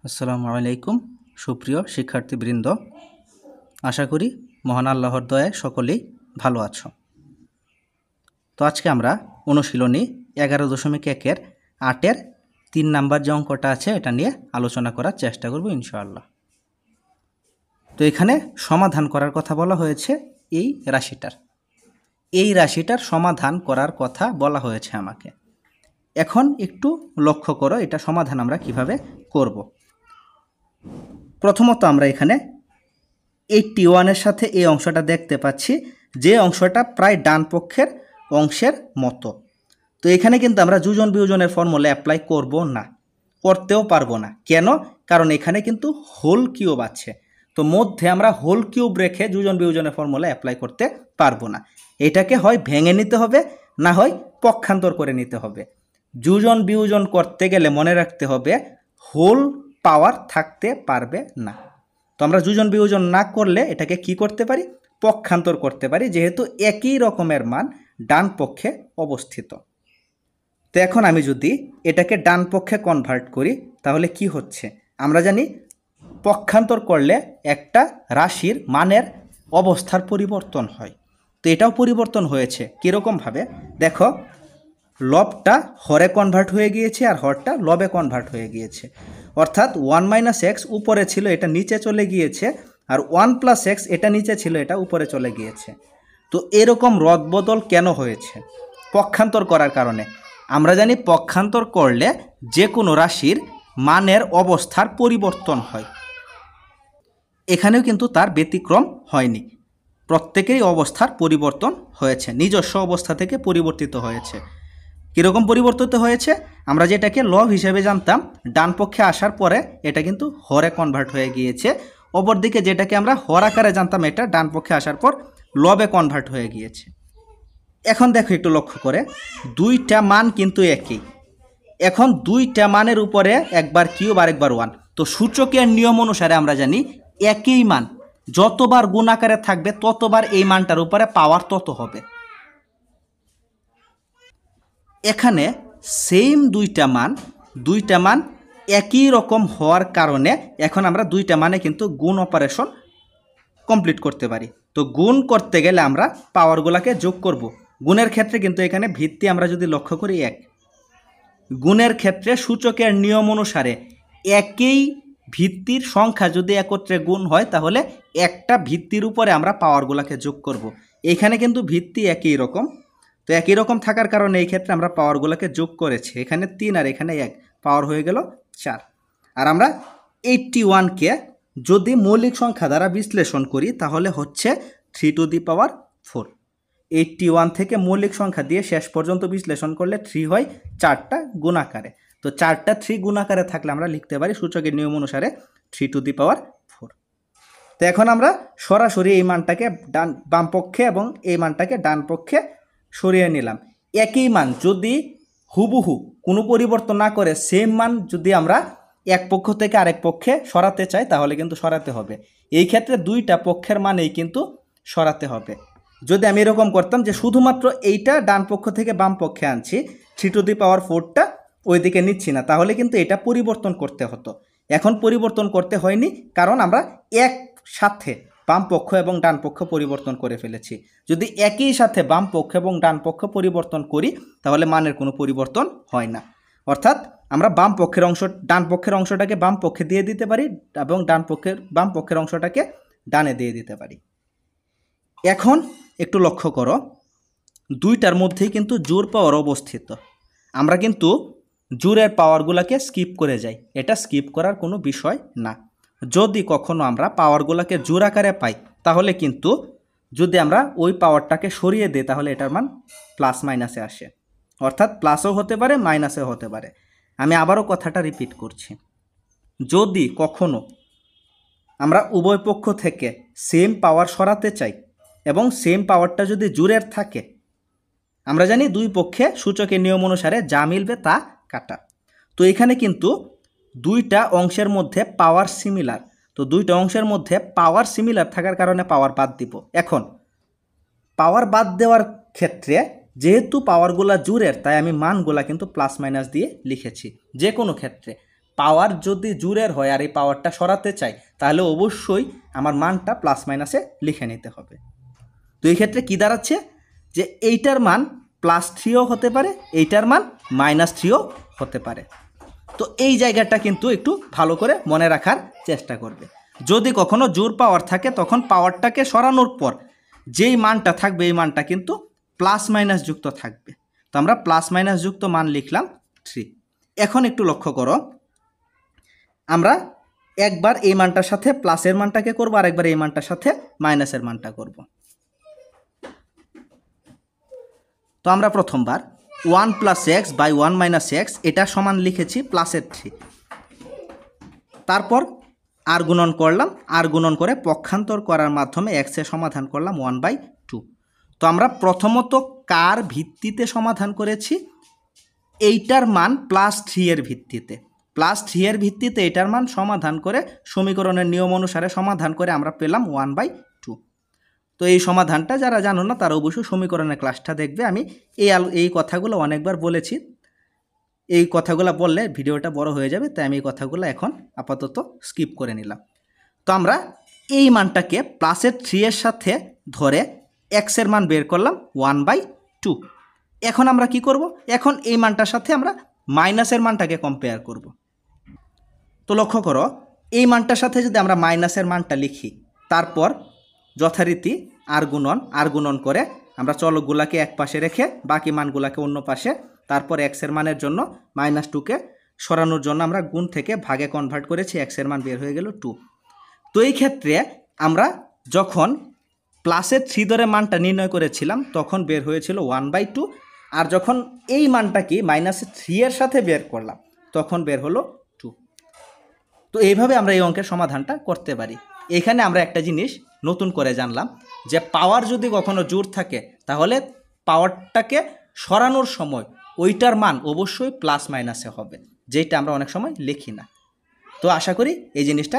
আসসালামু আলাইকুম সুপ্রিয় শিক্ষার্থীবৃন্দ, আশা করি মহান আল্লাহর দয়ায় সকলেই ভালো আছো। তো আজকে আমরা অনুশীলনী 11.1-এর 8-এর 3 নাম্বার যে অঙ্কটা আছে এটা নিয়ে আলোচনা করার চেষ্টা করব ইনশাআল্লাহ। তো এখানে সমাধান করার কথা বলা হয়েছে এই রাশিটার সমাধান করার কথা বলা হয়েছে আমাকে। এখন একটু লক্ষ্য করো এটা সমাধান আমরা কিভাবে করব। প্রথমত আমরা এখানে 81-এর সাথে এই অংশটা দেখতে পাচ্ছি, যে অংশটা প্রায় ডান পক্ষের অংশের মতো। তো এখানে কিন্তু আমরা যোজন বিয়োজনের ফর্মুলা অ্যাপ্লাই করব না, করতেও পারবো না। কেন? কারণ এখানে কিন্তু হোল কিউব আছে, তো মধ্যে আমরা হোল কিউব রেখে যোজন বিয়োজনের ফর্মুলা অ্যাপ্লাই করতে পারবো না। এটাকে হয় ভেঙে নিতে হবে, না হয় পক্ষান্তর করে নিতে হবে। যোজন বিয়োজন করতে গেলে মনে রাখতে হবে হোল পাওয়ার থাকতে পারবে না। তো আমরা যোজন বিয়োজন না করলে এটাকে কি করতে পারি? পক্ষান্তর করতে পারি, যেহেতু একই রকমের মান ডান পক্ষে অবস্থিত। তো এখন আমি যদি এটাকে ডান পক্ষে কনভার্ট করি তাহলে কি হচ্ছে? আমরা জানি পক্ষান্তর করলে একটা রাশির মানের অবস্থার পরিবর্তন হয়। তো এটাও পরিবর্তন হয়েছে। কীরকমভাবে দেখো, লবটা হরে কনভার্ট হয়ে গিয়েছে আর হরটা লবে কনভার্ট হয়ে গিয়েছে। অর্থাৎ 1 - x উপরে ছিল, এটা নিচে চলে গিয়েছে, আর 1 + x এটা নিচে ছিল, এটা উপরে চলে গিয়েছে। তো এরকম রদবদল কেন হয়েছে? পক্ষান্তর করার কারণে। আমরা জানি পক্ষান্তর করলে যে কোনো রাশির মানের অবস্থার পরিবর্তন হয়। এখানেও কিন্তু তার ব্যতিক্রম হয়নি, প্রত্যেকেরই অবস্থার পরিবর্তন হয়েছে, নিজস্ব অবস্থা থেকে পরিবর্তিত হয়েছে। কীরকম পরিবর্তিত হয়েছে? আমরা যেটাকে লব হিসেবে জানতাম, ডান পক্ষে আসার পরে এটা কিন্তু হরে কনভার্ট হয়ে গিয়েছে। অপরদিকে যেটাকে আমরা হর আকারে জানতাম, এটা ডান পক্ষে আসার পর লবে কনভার্ট হয়ে গিয়েছে। এখন দেখো একটু লক্ষ্য করে, দুইটা মান কিন্তু একই। এখন দুইটা মানের উপরে একবার কিউব আর একবার 1। তো সূচকের নিয়ম অনুসারে আমরা জানি একই মান যতবার গুণ আকারে থাকবে ততবার এই মানটার উপরে পাওয়ার তত হবে। এখানে সেম দুইটা মান একই রকম হওয়ার কারণে এখন আমরা দুইটা মানে কিন্তু গুণ অপারেশন কমপ্লিট করতে পারি। তো গুণ করতে গেলে আমরা পাওয়ারগুলোকে যোগ করব। গুণের ক্ষেত্রে কিন্তু এখানে ভিত্তি আমরা যদি লক্ষ্য করি 1, গুণের ক্ষেত্রে সূচকের নিয়ম অনুসারে একই ভিত্তির সংখ্যা যদি একত্রে গুণ হয় তাহলে একটা ভিত্তির উপরে আমরা পাওয়ারগুলোকে যোগ করব। এখানে কিন্তু ভিত্তি একই রকম, তো একই রকম থাকার কারণে এই ক্ষেত্রে আমরা পাওয়ারগুলোকে যোগ করেছি। এখানে 3 আর এখানে 1, পাওয়ার হয়ে গেল 4। আর আমরা 81কে যদি মৌলিক সংখ্যা দ্বারা বিশ্লেষণ করি তাহলে হচ্ছে 3⁴। 81 থেকে মৌলিক সংখ্যা দিয়ে শেষ পর্যন্ত বিশ্লেষণ করলে 3 হয় 4টা গুণাকারে। তো 4টা 3 গুণাকারে থাকলে আমরা লিখতে পারি সূচকের নিয়ম অনুসারে 3⁴। তো এখন আমরা সরাসরি এই মানটাকে বাম পক্ষে এবং এই মানটাকে ডান পক্ষে সরিয়ে নিলাম। একই মান যদি হুবহু কোনো পরিবর্তন না করে সেম মান যদি আমরা এক পক্ষ থেকে আরেক পক্ষে সরাতে চাই তাহলে কিন্তু সরাতে হবে। এই ক্ষেত্রে দুইটা পক্ষের মানেই কিন্তু সরাতে হবে। যদি আমি এরকম করতাম যে শুধুমাত্র এইটা ডান পক্ষ থেকে বাম পক্ষে আনছি, 3⁴টা ওইদিকে নিচ্ছি না, তাহলে কিন্তু এটা পরিবর্তন করতে হতো। এখন পরিবর্তন করতে হয়নি, কারণ আমরা একসাথে বাম পক্ষ এবং ডান পক্ষ পরিবর্তন করে ফেলেছি। যদি একই সাথে বাম পক্ষ এবং ডান পক্ষ পরিবর্তন করি তাহলে মানের কোনো পরিবর্তন হয় না। অর্থাৎ আমরা ডান পক্ষের অংশটাকে বাম পক্ষে দিয়ে দিতে পারি এবং বাম পক্ষের অংশটাকে ডানে দিয়ে দিতে পারি। এখন একটু লক্ষ্য করো, দুইটার মধ্যেই কিন্তু জোর পাওয়ার অবস্থিত। আমরা কিন্তু জোরের পাওয়ারগুলোকে স্কিপ করে যাই, এটা স্কিপ করার কোনো বিষয় না। যদি কখনো আমরা পাওয়ারগুলোকে জোর আকারে পাই তাহলে কিন্তু যদি আমরা ওই পাওয়ারটাকে সরিয়ে দিই তাহলে এটার মান প্লাস মাইনাসে আসে, অর্থাৎ প্লাসও হতে পারে মাইনাসও হতে পারে। আমি আবারও কথাটা রিপিট করছি, যদি কখনো আমরা উভয় পক্ষ থেকে সেম পাওয়ার সরাতে চাই এবং সেম পাওয়ারটা যদি জোরের থাকে, আমরা জানি দুই পক্ষে সূচকের নিয়ম অনুসারে যা মিলবে তা কাটা। তো এখানে কিন্তু দুইটা অংশের মধ্যে পাওয়ার সিমিলার, তো দুইটা অংশের মধ্যে পাওয়ার সিমিলার থাকার কারণে পাওয়ার বাদ দিব। এখন পাওয়ার বাদ দেওয়ার ক্ষেত্রে যেহেতু পাওয়ারগুলা জোরের, তাই আমি মানগুলা কিন্তু প্লাস মাইনাস দিয়ে লিখেছি। যে কোনো ক্ষেত্রে পাওয়ার যদি জোরের হয় আর এই পাওয়ারটা সরাতে চাই তাহলে অবশ্যই আমার মানটা প্লাস মাইনাসে লিখে নিতে হবে। তো এই ক্ষেত্রে কী দাঁড়াচ্ছে যে এইটার মান +3ও হতে পারে, এইটার মান -3ও হতে পারে। তো এই জায়গাটা কিন্তু একটু ভালো করে মনে রাখার চেষ্টা করবে। যদি কখনো জোর পাওয়ার থাকে তখন পাওয়ারটাকে সরানোর পর যেই মানটা থাকবে এই মানটা কিন্তু প্লাস মাইনাস যুক্ত থাকবে। তো আমরা প্লাস মাইনাস যুক্ত মান লিখলাম 3। এখন একটু লক্ষ্য করো, আমরা একবার এই মানটার সাথে প্লাসের মানটাকে করব আর একবার এই মানটার সাথে মাইনাসের মানটা করব। তো আমরা প্রথমবার 1 + x / 1 - x এটা সমান লিখেছি +3। তারপর আর গুণন করলাম, আর গুণন করে পক্ষান্তর করার মাধ্যমে x এর সমাধান করলাম 1/2। তো আমরা প্রথমত কার ভিত্তিতে সমাধান করেছি? এইটার মান +3 এর ভিত্তিতে। +3 এর ভিত্তিতে এটার মান সমাধান করে সমীকরণের নিয়ম অনুসারে সমাধান করে আমরা পেলাম 1/2। তো এই সমাধানটা যারা জানো না তারা অবশ্যই সমীকরণের ক্লাসটা দেখবে। আমি এই কথাগুলো অনেকবার বলেছি, এই কথাগুলো বললে ভিডিওটা বড় হয়ে যাবে, তাই আমি এই কথাগুলো এখন আপাতত স্কিপ করে নিলাম। তো আমরা এই মানটাকে +3 এর সাথে ধরে x এর মান বের করলাম 1/2। এখন আমরা কি করব? এখন এই মানটার সাথে আমরা মাইনাসের মানটাকে কম্পেয়ার করব। তো লক্ষ্য করো, এই মানটার সাথে যদি আমরা মাইনাসের মানটা লিখি, তারপর যথারীতি আর গুণন করে আমরা চলকগুলাকে এক পাশে রেখে বাকি মানগুলাকে অন্য পাশে, তারপর x এর মানের জন্য -2কে সরানোর জন্য আমরা গুণ থেকে ভাগে কনভার্ট করেছি, x এর মান বের হয়ে গেল 2। তো এই ক্ষেত্রে আমরা যখন +3 ধরে মানটা নির্ণয় করেছিলাম তখন বের হয়েছিল 1/2, আর যখন এই মানটা কি -3 এর সাথে বের করলাম তখন বের হলো 2। তো এইভাবে আমরা এই অঙ্কের সমাধানটা করতে পারি। এখানে আমরা একটা জিনিস নতুন করে জানলাম যে পাওয়ার যদি কখনো জোর থাকে তাহলে পাওয়ারটাকে সরানোর সময় ওইটার মান অবশ্যই প্লাস মাইনাসে হবে, যেটা আমরা অনেক সময় লিখি না। তো আশা করি এই জিনিসটা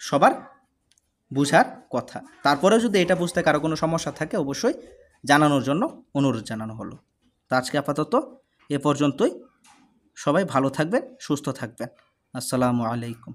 সবার বুঝার কথা। তারপরেও যদি এটা বুঝতে কারো কোনো সমস্যা থাকে অবশ্যই জানানোর জন্য অনুরোধ জানানো হলো। তো আজকে আপাতত এ পর্যন্তই। সবাই ভালো থাকবেন, সুস্থ থাকবেন। আসসালামু আলাইকুম।